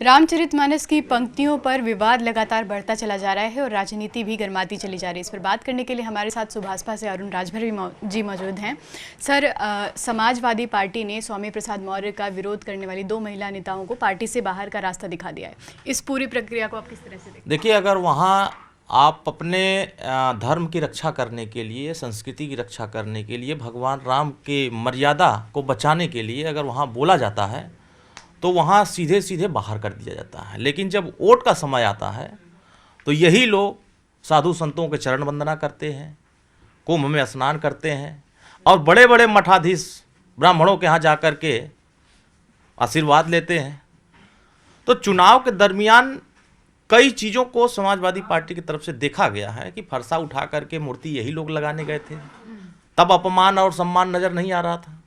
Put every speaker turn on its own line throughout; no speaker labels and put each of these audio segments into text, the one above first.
रामचरितमानस की पंक्तियों पर विवाद लगातार बढ़ता चला जा रहा है और राजनीति भी गर्माती चली जा रही है। इस पर बात करने के लिए हमारे साथ सुभाषपा से अरुण राजभर जी मौजूद हैं। सर, समाजवादी पार्टी ने स्वामी प्रसाद मौर्य का विरोध करने वाली 2 महिला नेताओं को पार्टी से बाहर का रास्ता दिखा दिया है। इस पूरी प्रक्रिया को आप किस तरह से देखते हैं?
देखिए, अगर वहाँ आप अपने धर्म की रक्षा करने के लिए, संस्कृति की रक्षा करने के लिए, भगवान राम के मर्यादा को बचाने के लिए अगर वहाँ बोला जाता है तो वहाँ सीधे सीधे बाहर कर दिया जाता है। लेकिन जब वोट का समय आता है तो यही लोग साधु संतों के चरण वंदना करते हैं, कुंभ में स्नान करते हैं और बड़े बड़े मठाधीश ब्राह्मणों के यहाँ जाकर के आशीर्वाद लेते हैं। तो चुनाव के दरमियान कई चीज़ों को समाजवादी पार्टी की तरफ से देखा गया है कि फरसा उठा करके मूर्ति यही लोग लगाने गए थे, तब अपमान और सम्मान नज़र नहीं आ रहा था।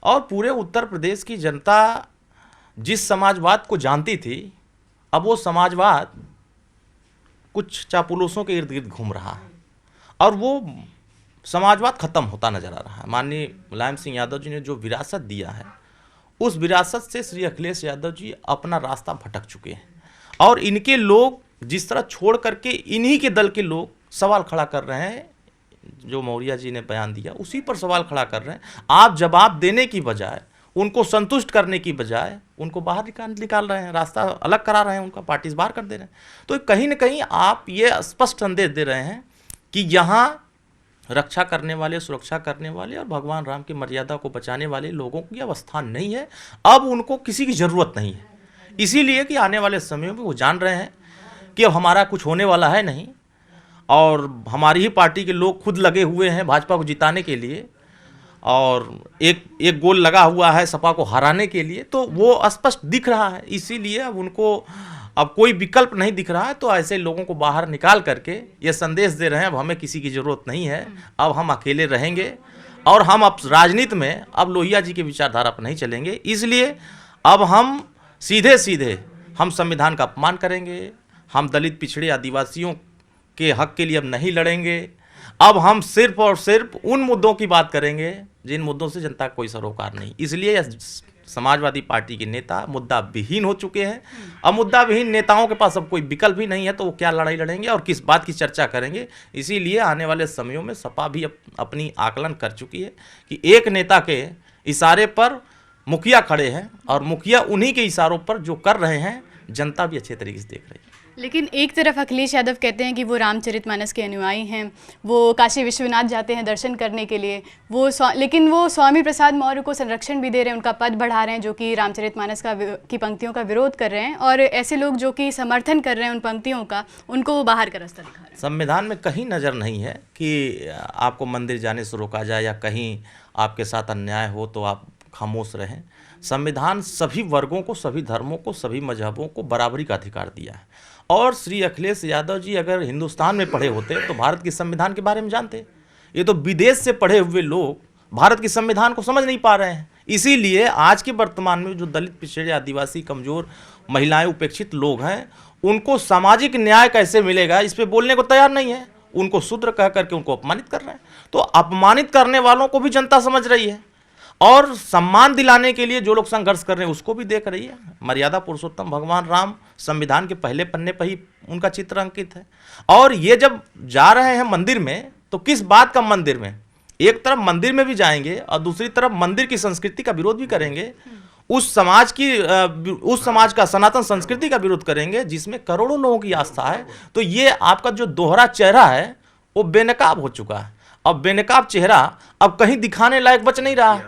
और पूरे उत्तर प्रदेश की जनता जिस समाजवाद को जानती थी, अब वो समाजवाद कुछ चापलूसों के इर्द गिर्द घूम रहा है और वो समाजवाद खत्म होता नजर आ रहा है। माननीय मुलायम सिंह यादव जी ने जो विरासत दिया है, उस विरासत से श्री अखिलेश यादव जी अपना रास्ता भटक चुके हैं और इनके लोग जिस तरह छोड़ करके इन्हीं के दल के लोग सवाल खड़ा कर रहे हैं, जो मौर्य जी ने बयान दिया उसी पर सवाल खड़ा कर रहे हैं। आप जवाब देने की बजाय, उनको संतुष्ट करने की बजाय उनको बाहर निकाल रहे हैं, रास्ता अलग करा रहे हैं, उनका पार्टी से बाहर कर दे रहे हैं। तो कहीं ना कहीं आप ये स्पष्ट संदेश दे रहे हैं कि यहाँ रक्षा करने वाले, सुरक्षा करने वाले और भगवान राम की मर्यादा को बचाने वाले लोगों की अवस्था नहीं है। अब उनको किसी की ज़रूरत नहीं है, इसीलिए कि आने वाले समय में वो जान रहे हैं कि अब हमारा कुछ होने वाला है नहीं और हमारी ही पार्टी के लोग खुद लगे हुए हैं भाजपा को जिताने के लिए और एक गोल लगा हुआ है सपा को हराने के लिए। तो वो स्पष्ट दिख रहा है, इसीलिए अब उनको अब कोई विकल्प नहीं दिख रहा है। तो ऐसे लोगों को बाहर निकाल करके ये संदेश दे रहे हैं अब हमें किसी की ज़रूरत नहीं है, अब हम अकेले रहेंगे और हम अब राजनीति में अब लोहिया जी की विचारधारा पर नहीं चलेंगे। इसलिए अब हम सीधे सीधे हम संविधान का अपमान करेंगे, हम दलित, पिछड़े, आदिवासियों के हक के लिए अब नहीं लड़ेंगे। अब हम सिर्फ और सिर्फ उन मुद्दों की बात करेंगे जिन मुद्दों से जनता का कोई सरोकार नहीं। इसलिए समाजवादी पार्टी के नेता मुद्दा विहीन हो चुके हैं। अब मुद्दा विहीन नेताओं के पास अब कोई विकल्प ही नहीं है, तो वो क्या लड़ाई लड़ेंगे और किस बात की चर्चा करेंगे। इसीलिए आने वाले समयों में सपा भी अपनी आकलन कर चुकी है कि एक नेता के इशारे पर मुखिया खड़े हैं और मुखिया उन्हीं के इशारों पर जो कर रहे हैं जनता भी अच्छे तरीके से देख रही है।
लेकिन एक तरफ अखिलेश यादव कहते हैं कि वो रामचरितमानस के अनुयायी हैं, वो काशी विश्वनाथ जाते हैं दर्शन करने के लिए, लेकिन वो स्वामी प्रसाद मौर्य को संरक्षण भी दे रहे हैं, उनका पद बढ़ा रहे हैं, जो कि रामचरितमानस की पंक्तियों का विरोध कर रहे हैं। और ऐसे लोग जो कि समर्थन कर रहे हैं उन पंक्तियों का, उनको वो बाहर का रास्ता दिखा रहे हैं।
संविधान में कहीं नज़र नहीं है कि आपको मंदिर जाने से रोका जाए या कहीं आपके साथ अन्याय हो तो आप खामोश रहें। संविधान सभी वर्गों को, सभी धर्मों को, सभी मजहबों को बराबरी का अधिकार दिया है। और श्री अखिलेश यादव जी अगर हिंदुस्तान में पढ़े होते तो भारत के संविधान के बारे में जानते। ये तो विदेश से पढ़े हुए लोग भारत के संविधान को समझ नहीं पा रहे हैं। इसीलिए आज के वर्तमान में जो दलित, पिछड़े, आदिवासी, कमज़ोर, महिलाएं, उपेक्षित लोग हैं, उनको सामाजिक न्याय कैसे मिलेगा इस पर बोलने को तैयार नहीं है। उनको शूद्र कह करके उनको अपमानित कर रहे हैं। तो अपमानित करने वालों को भी जनता समझ रही है और सम्मान दिलाने के लिए जो लोग संघर्ष कर रहे हैं उसको भी देख रही है। मर्यादा पुरुषोत्तम भगवान राम संविधान के पहले पन्ने पर ही उनका चित्र अंकित है। और ये जब जा रहे हैं मंदिर में तो किस बात का मंदिर में, एक तरफ मंदिर में भी जाएंगे और दूसरी तरफ मंदिर की संस्कृति का विरोध भी करेंगे, उस समाज का सनातन संस्कृति का विरोध करेंगे जिसमें करोड़ों लोगों की आस्था है। तो ये आपका जो दोहरा चेहरा है वो बेनकाब हो चुका है। अब बेनकाब चेहरा अब कहीं दिखाने लायक बच नहीं रहा।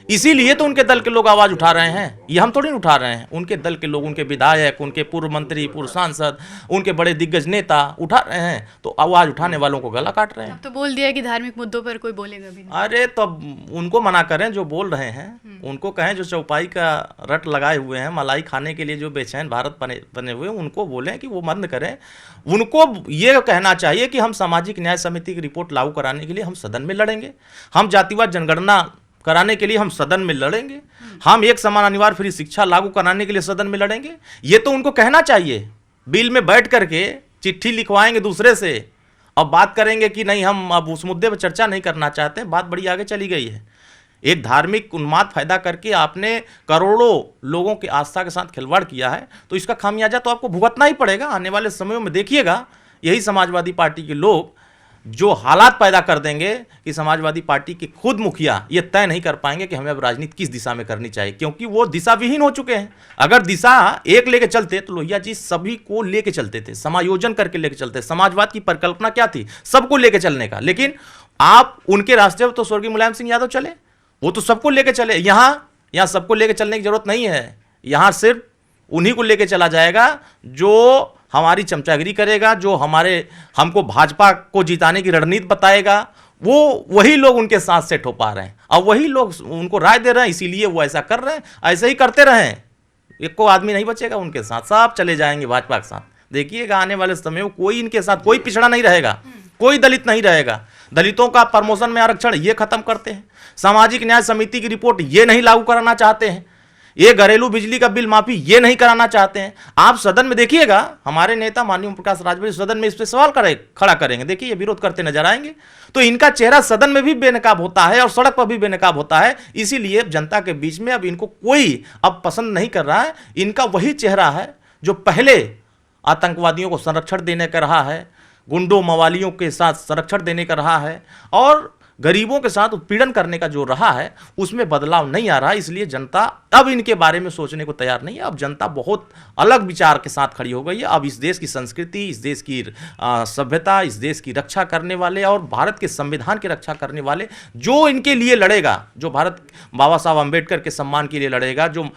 इसीलिए तो उनके दल के लोग आवाज़ उठा रहे हैं, ये हम थोड़ी उठा रहे हैं। उनके दल के लोग, उनके विधायक, उनके पूर्व मंत्री, पूर्व सांसद, उनके बड़े दिग्गज नेता उठा रहे हैं, तो आवाज़ उठाने वालों को गला काट रहे हैं।
तो बोल दिया कि धार्मिक मुद्दों पर कोई बोलेगा भी नहीं।
अरे तो उनको मना करें जो बोल रहे हैं, उनको कहें जो चौपाई का रट लगाए हुए हैं, मलाई खाने के लिए जो बेचैन भारत बने हुए हैं, उनको बोलें कि वो बंद करें। उनको ये कहना चाहिए कि हम सामाजिक न्याय समिति की रिपोर्ट लागू कराने के लिए हम सदन में लड़ेंगे, हम जातिवाद जनगणना कराने के लिए हम सदन में लड़ेंगे, हम एक समान अनिवार्य फ्री शिक्षा लागू कराने के लिए सदन में लड़ेंगे। ये तो उनको कहना चाहिए। बिल में बैठ करके चिट्ठी लिखवाएंगे दूसरे से और बात करेंगे कि नहीं हम अब उस मुद्दे पर चर्चा नहीं करना चाहते। बात बड़ी आगे चली गई है। एक धार्मिक उन्माद पैदा करके आपने करोड़ों लोगों की आस्था के साथ खिलवाड़ किया है, तो इसका खामियाजा तो आपको भुगतना ही पड़ेगा। आने वाले समयों में देखिएगा, यही समाजवादी पार्टी के लोग जो हालात पैदा कर देंगे कि समाजवादी पार्टी के खुद मुखिया ये तय नहीं कर पाएंगे कि हमें अब राजनीति किस दिशा में करनी चाहिए, क्योंकि वो दिशा विहीन हो चुके हैं। अगर दिशा एक लेके चलते तो लोहिया जी सभी को लेके चलते थे, समायोजन करके लेके चलते। समाजवाद की परिकल्पना क्या थी? सबको लेके चलने का। लेकिन आप उनके रास्ते पर तो स्वर्गीय मुलायम सिंह यादव चले, वो तो सबको लेके चले। यहाँ सबको लेके चलने की जरूरत नहीं है। यहाँ सिर्फ उन्हीं को लेके चला जाएगा जो हमारी चमचागिरी करेगा, जो हमको भाजपा को जिताने की रणनीति बताएगा। वही लोग उनके साथ सेट हो पा रहे हैं, और वही लोग उनको राय दे रहे हैं, इसीलिए वो ऐसा कर रहे हैं। ऐसे ही करते रहें, एक को आदमी नहीं बचेगा उनके साथ, सब चले जाएंगे भाजपा के साथ। देखिएगा आने वाले समय में कोई इनके साथ, कोई पिछड़ा नहीं रहेगा, कोई दलित नहीं रहेगा। दलितों का प्रमोशन में आरक्षण ये खत्म करते हैं, सामाजिक न्याय समिति की रिपोर्ट ये नहीं लागू कराना चाहते हैं, ये घरेलू बिजली का बिल माफी ये नहीं कराना चाहते हैं। आप सदन में देखिएगा, हमारे नेता माननीय प्रकाश राजभर सदन में इस पर सवाल खड़ा करेंगे, देखिए ये विरोध करते नजर आएंगे। तो इनका चेहरा सदन में भी बेनकाब होता है और सड़क पर भी बेनकाब होता है। इसीलिए जनता के बीच में अब इनको कोई अब पसंद नहीं कर रहा है। इनका वही चेहरा है जो पहले आतंकवादियों को संरक्षण देने का रहा है, गुंडों मवालियों के साथ संरक्षण देने का रहा है, और गरीबों के साथ उत्पीड़न करने का जो रहा है उसमें बदलाव नहीं आ रहा है। इसलिए जनता अब इनके बारे में सोचने को तैयार नहीं है। अब जनता बहुत अलग विचार के साथ खड़ी हो गई है। अब इस देश की संस्कृति, इस देश की सभ्यता, इस देश की रक्षा करने वाले और भारत के संविधान की रक्षा करने वाले, जो इनके लिए लड़ेगा, जो भारत बाबा साहब अम्बेडकर के सम्मान के लिए लड़ेगा, जो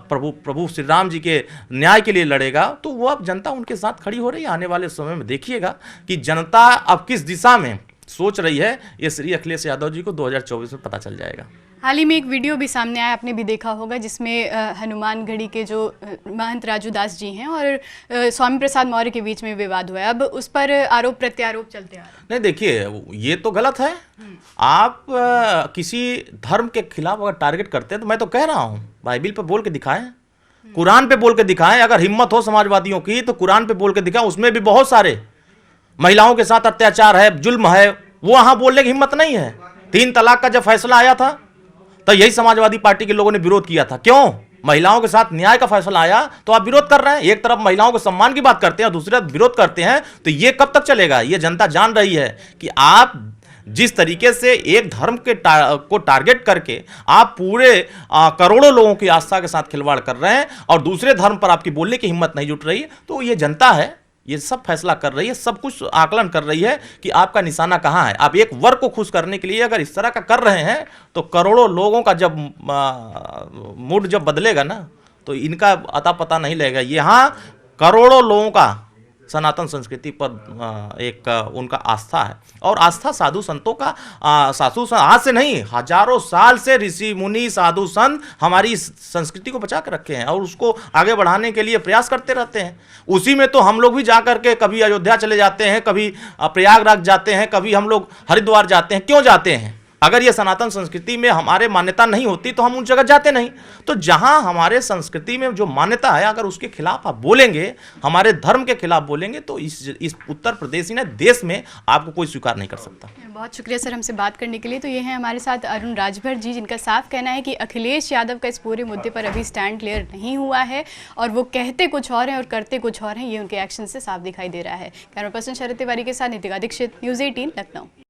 प्रभु श्री राम जी के न्याय के लिए लड़ेगा, तो वो अब जनता उनके साथ खड़ी हो रही है। आने वाले समय में देखिएगा कि जनता अब किस दिशा में सोच रही है, ये श्री अखिलेश यादव जी को 2024 में पता चल जाएगा।
हाल ही में एक वीडियो भी सामने आया, आपने भी देखा होगा, जिसमें हनुमानगढ़ी के जो महंत राजू दास जी हैं और स्वामी प्रसाद मौर्य के बीच में विवाद हुआ है। अब उस पर आरोप प्रत्यारोप चलते आ रहे हैं।
नहीं, देखिए ये तो गलत है। आप किसी धर्म के खिलाफ अगर टारगेट करते हैं तो मैं तो कह रहा हूँ, बाइबिल पे बोल के दिखाएं, कुरान पे बोल के दिखाएं। अगर हिम्मत हो समाजवादियों की तो कुरान पे बोल के दिखाएं। उसमें भी बहुत सारे महिलाओं के साथ अत्याचार है, जुल्म है, वो वहां बोलने की हिम्मत नहीं है। 3 तलाक का जब फैसला आया था तो यही समाजवादी पार्टी के लोगों ने विरोध किया था। क्यों? महिलाओं के साथ न्याय का फैसला आया तो आप विरोध कर रहे हैं। एक तरफ महिलाओं के सम्मान की बात करते हैं, दूसरी तरफ विरोध करते हैं, तो ये कब तक चलेगा? ये जनता जान रही है कि आप जिस तरीके से एक धर्म को टारगेट करके आप पूरे करोड़ों लोगों की आस्था के साथ खिलवाड़ कर रहे हैं और दूसरे धर्म पर आपकी बोलने की हिम्मत नहीं जुट रही, तो ये जनता है, ये सब फैसला कर रही है, सब कुछ आकलन कर रही है कि आपका निशाना कहां है। आप एक वर्ग को खुश करने के लिए अगर इस तरह का कर रहे हैं तो करोड़ों लोगों का जब मूड जब बदलेगा ना, तो इनका अता पता नहीं लगेगा। यहां करोड़ों लोगों का सनातन संस्कृति पर एक उनका आस्था है, और आस्था साधु संतों का आज से नहीं, हजारों साल से ऋषि मुनि साधु संत हमारी संस्कृति को बचा कर रखे हैं और उसको आगे बढ़ाने के लिए प्रयास करते रहते हैं। उसी में तो हम लोग भी जा करके कभी अयोध्या चले जाते हैं, कभी प्रयागराज जाते हैं, कभी हम लोग हरिद्वार जाते हैं। क्यों जाते हैं? अगर ये सनातन संस्कृति में हमारे मान्यता नहीं होती तो हम उन जगह जाते नहीं। तो जहां हमारे संस्कृति में जो मान्यता है, अगर उसके खिलाफ आप बोलेंगे, हमारे धर्म के खिलाफ बोलेंगे, तो इस उत्तर प्रदेश ही ना देश में आपको कोई स्वीकार नहीं कर सकता।
बहुत शुक्रिया सर हमसे बात करने के लिए। तो ये हैं हमारे साथ अरुण राजभर जी, जिनका साफ कहना है कि अखिलेश यादव का इस पूरे मुद्दे पर अभी स्टैंड क्लियर नहीं हुआ है और वो कहते कुछ और हैं और करते कुछ और हैं, ये उनके एक्शन से साफ दिखाई दे रहा है। कैमरा पर्सन शरद तिवारी के साथ नितिका दीक्षित, न्यूज़ 18 लखनऊ।